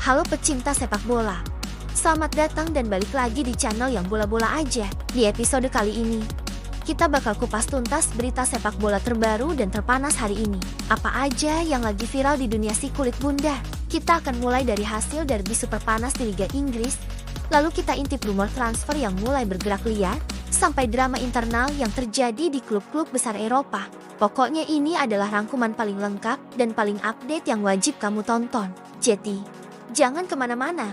Halo pecinta sepak bola. Selamat datang dan balik lagi di channel yang bola-bola aja. Di episode kali ini, kita bakal kupas tuntas berita sepak bola terbaru dan terpanas hari ini. Apa aja yang lagi viral di dunia si kulit bunda? Kita akan mulai dari hasil derby super panas di Liga Inggris, lalu kita intip rumor transfer yang mulai bergerak liar, sampai drama internal yang terjadi di klub-klub besar Eropa. Pokoknya ini adalah rangkuman paling lengkap dan paling update yang wajib kamu tonton. Jadi, jangan kemana-mana.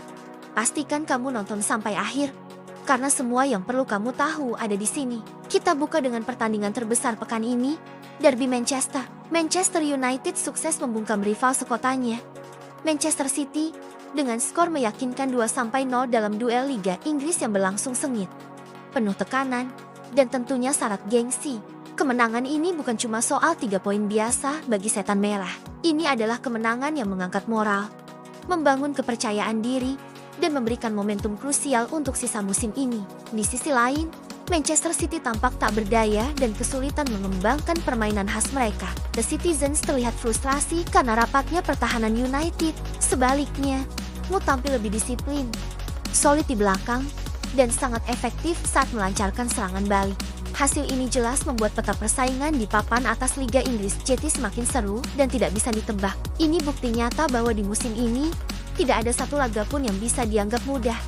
Pastikan kamu nonton sampai akhir, karena semua yang perlu kamu tahu ada di sini. Kita buka dengan pertandingan terbesar pekan ini, Derby Manchester. Manchester United sukses membungkam rival sekotanya, Manchester City, dengan skor meyakinkan 2-0 dalam duel Liga Inggris yang berlangsung sengit, penuh tekanan, dan tentunya syarat gengsi. Kemenangan ini bukan cuma soal 3 poin biasa bagi setan merah. Ini adalah kemenangan yang mengangkat moral, membangun kepercayaan diri, dan memberikan momentum krusial untuk sisa musim ini. Di sisi lain, Manchester City tampak tak berdaya dan kesulitan mengembangkan permainan khas mereka. The Citizens terlihat frustrasi karena rapatnya pertahanan United. Sebaliknya, Mu tampil lebih disiplin, solid di belakang, dan sangat efektif saat melancarkan serangan balik. Hasil ini jelas membuat peta persaingan di papan atas Liga Inggris jadi semakin seru dan tidak bisa ditebak. Ini bukti nyata bahwa di musim ini, tidak ada satu laga pun yang bisa dianggap mudah.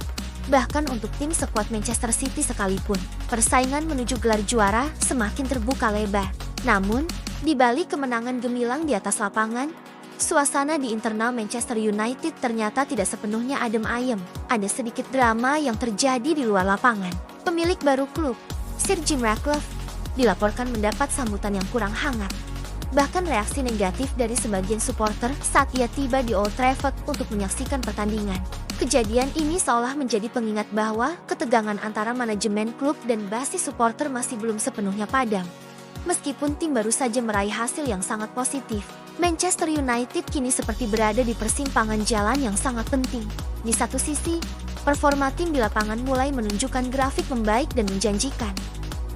Bahkan untuk tim sekuat Manchester City sekalipun, persaingan menuju gelar juara semakin terbuka lebar. Namun, di balik kemenangan gemilang di atas lapangan, suasana di internal Manchester United ternyata tidak sepenuhnya adem ayem. Ada sedikit drama yang terjadi di luar lapangan. Pemilik baru klub, Sir Jim Ratcliffe, dilaporkan mendapat sambutan yang kurang hangat. Bahkan reaksi negatif dari sebagian supporter saat ia tiba di Old Trafford untuk menyaksikan pertandingan. Kejadian ini seolah menjadi pengingat bahwa ketegangan antara manajemen klub dan basis supporter masih belum sepenuhnya padam. Meskipun tim baru saja meraih hasil yang sangat positif, Manchester United kini seperti berada di persimpangan jalan yang sangat penting. Di satu sisi, performa tim di lapangan mulai menunjukkan grafik membaik dan menjanjikan.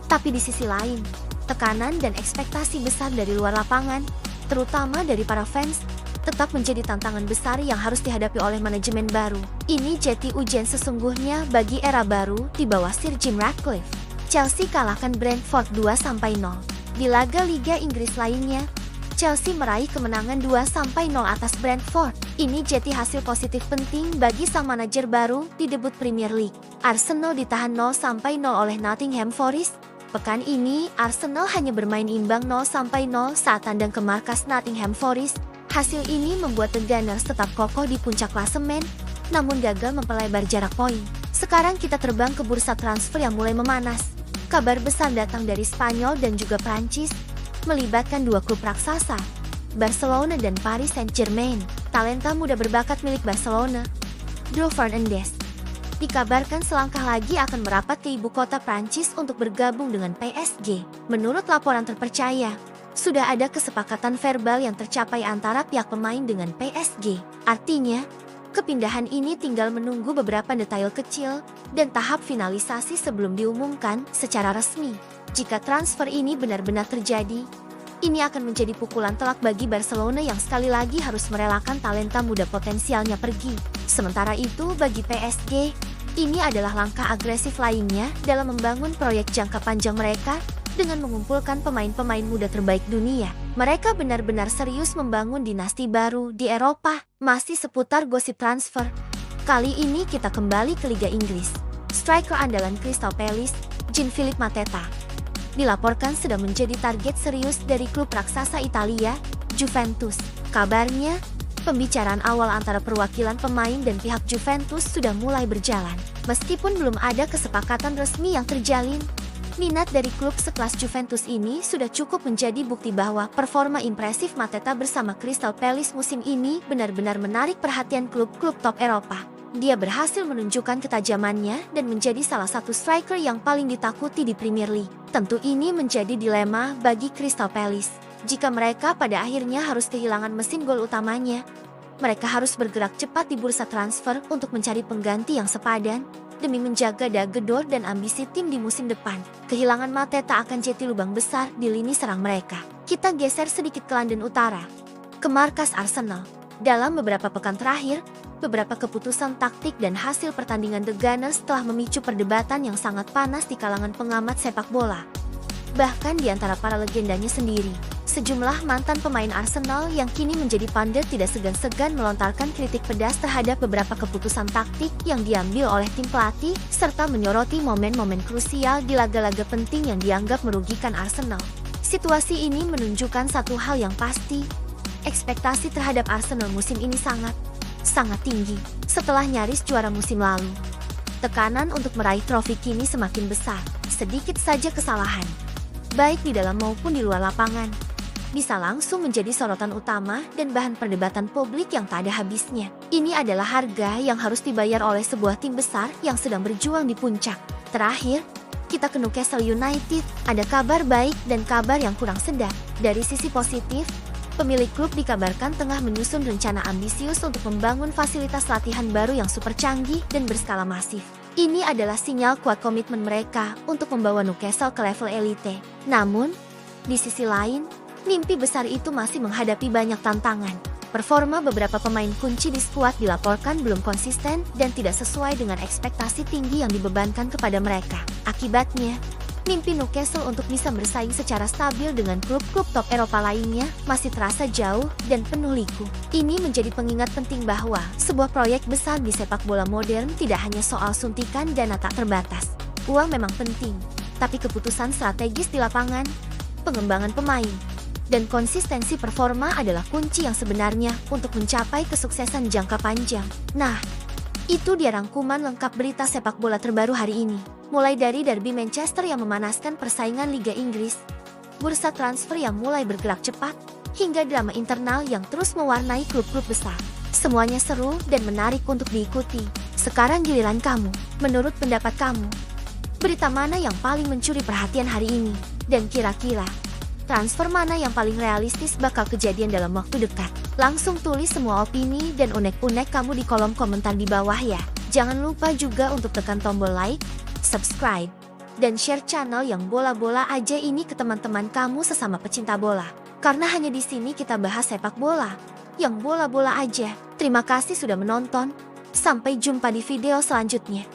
Tapi di sisi lain, tekanan dan ekspektasi besar dari luar lapangan, terutama dari para fans, tetap menjadi tantangan besar yang harus dihadapi oleh manajemen baru. Ini jadi ujian sesungguhnya bagi era baru di bawah Sir Jim Ratcliffe. Chelsea kalahkan Brentford 2-0. Di laga Liga Inggris lainnya, Chelsea meraih kemenangan 2-0 atas Brentford. Ini jadi hasil positif penting bagi sang manajer baru di debut Premier League. Arsenal ditahan 0-0 oleh Nottingham Forest. Pekan ini, Arsenal hanya bermain imbang 0-0 saat tandang ke markas Nottingham Forest. Hasil ini membuat The Gunners tetap kokoh di puncak klasemen, namun gagal memperlebar jarak poin. Sekarang kita terbang ke bursa transfer yang mulai memanas. Kabar besar datang dari Spanyol dan juga Prancis, melibatkan dua klub raksasa, Barcelona dan Paris Saint-Germain. Talenta muda berbakat milik Barcelona, Bruno Fernandes, dikabarkan selangkah lagi akan merapat ke ibu kota Prancis untuk bergabung dengan PSG. Menurut laporan terpercaya, sudah ada kesepakatan verbal yang tercapai antara pihak pemain dengan PSG. Artinya, kepindahan ini tinggal menunggu beberapa detail kecil dan tahap finalisasi sebelum diumumkan secara resmi. Jika transfer ini benar-benar terjadi, ini akan menjadi pukulan telak bagi Barcelona yang sekali lagi harus merelakan talenta muda potensialnya pergi. Sementara itu bagi PSG, ini adalah langkah agresif lainnya dalam membangun proyek jangka panjang mereka dengan mengumpulkan pemain-pemain muda terbaik dunia. Mereka benar-benar serius membangun dinasti baru di Eropa. Masih seputar gosip transfer, kali ini kita kembali ke Liga Inggris. Striker andalan Crystal Palace, Jean-Philippe Mateta, dilaporkan sedang menjadi target serius dari klub raksasa Italia, Juventus. Kabarnya, pembicaraan awal antara perwakilan pemain dan pihak Juventus sudah mulai berjalan. Meskipun belum ada kesepakatan resmi yang terjalin, minat dari klub sekelas Juventus ini sudah cukup menjadi bukti bahwa performa impresif Mateta bersama Crystal Palace musim ini benar-benar menarik perhatian klub-klub top Eropa. Dia berhasil menunjukkan ketajamannya dan menjadi salah satu striker yang paling ditakuti di Premier League. Tentu ini menjadi dilema bagi Crystal Palace. Jika mereka pada akhirnya harus kehilangan mesin gol utamanya, mereka harus bergerak cepat di bursa transfer untuk mencari pengganti yang sepadan demi menjaga dagedor dan ambisi tim di musim depan. Kehilangan Mateta akan jadi lubang besar di lini serang mereka. Kita geser sedikit ke London Utara, ke markas Arsenal. Dalam beberapa pekan terakhir, Beberapa keputusan taktik dan hasil pertandingan The Gunners telah memicu perdebatan yang sangat panas di kalangan pengamat sepak bola. Bahkan di antara para legendanya sendiri, sejumlah mantan pemain Arsenal yang kini menjadi pandit tidak segan-segan melontarkan kritik pedas terhadap beberapa keputusan taktik yang diambil oleh tim pelatih, serta menyoroti momen-momen krusial di laga-laga penting yang dianggap merugikan Arsenal. Situasi ini menunjukkan satu hal yang pasti, ekspektasi terhadap Arsenal musim ini sangat tinggi. Setelah nyaris juara musim lalu, tekanan untuk meraih trofi kini semakin besar. Sedikit saja kesalahan, baik di dalam maupun di luar lapangan, bisa langsung menjadi sorotan utama dan bahan perdebatan publik yang tak ada habisnya. Ini adalah harga yang harus dibayar oleh sebuah tim besar yang sedang berjuang di puncak. Terakhir, kita ke Newcastle United. Ada kabar baik dan kabar yang kurang sedap. Dari sisi positif, pemilik klub dikabarkan tengah menyusun rencana ambisius untuk membangun fasilitas latihan baru yang super canggih dan berskala masif. Ini adalah sinyal kuat komitmen mereka untuk membawa Newcastle ke level elite. Namun, di sisi lain, mimpi besar itu masih menghadapi banyak tantangan. Performa beberapa pemain kunci di skuad dilaporkan belum konsisten dan tidak sesuai dengan ekspektasi tinggi yang dibebankan kepada mereka. Akibatnya, mimpi Newcastle untuk bisa bersaing secara stabil dengan klub-klub top Eropa lainnya masih terasa jauh dan penuh liku. Ini menjadi pengingat penting bahwa sebuah proyek besar di sepak bola modern tidak hanya soal suntikan dana tak terbatas. Uang memang penting, tapi keputusan strategis di lapangan, pengembangan pemain, dan konsistensi performa adalah kunci yang sebenarnya untuk mencapai kesuksesan jangka panjang. Nah, itu dia rangkuman lengkap berita sepak bola terbaru hari ini. Mulai dari derby Manchester yang memanaskan persaingan Liga Inggris, bursa transfer yang mulai bergerak cepat, hingga drama internal yang terus mewarnai klub-klub besar. Semuanya seru dan menarik untuk diikuti. Sekarang giliran kamu. Menurut pendapat kamu, berita mana yang paling mencuri perhatian hari ini? Dan kira-kira, transfer mana yang paling realistis bakal kejadian dalam waktu dekat? Langsung tulis semua opini dan unek-unek kamu di kolom komentar di bawah ya. Jangan lupa juga untuk tekan tombol like, subscribe, dan share channel yang bola-bola aja ini ke teman-teman kamu sesama pecinta bola. Karena hanya di sini kita bahas sepak bola, yang bola-bola aja. Terima kasih sudah menonton. Sampai jumpa di video selanjutnya.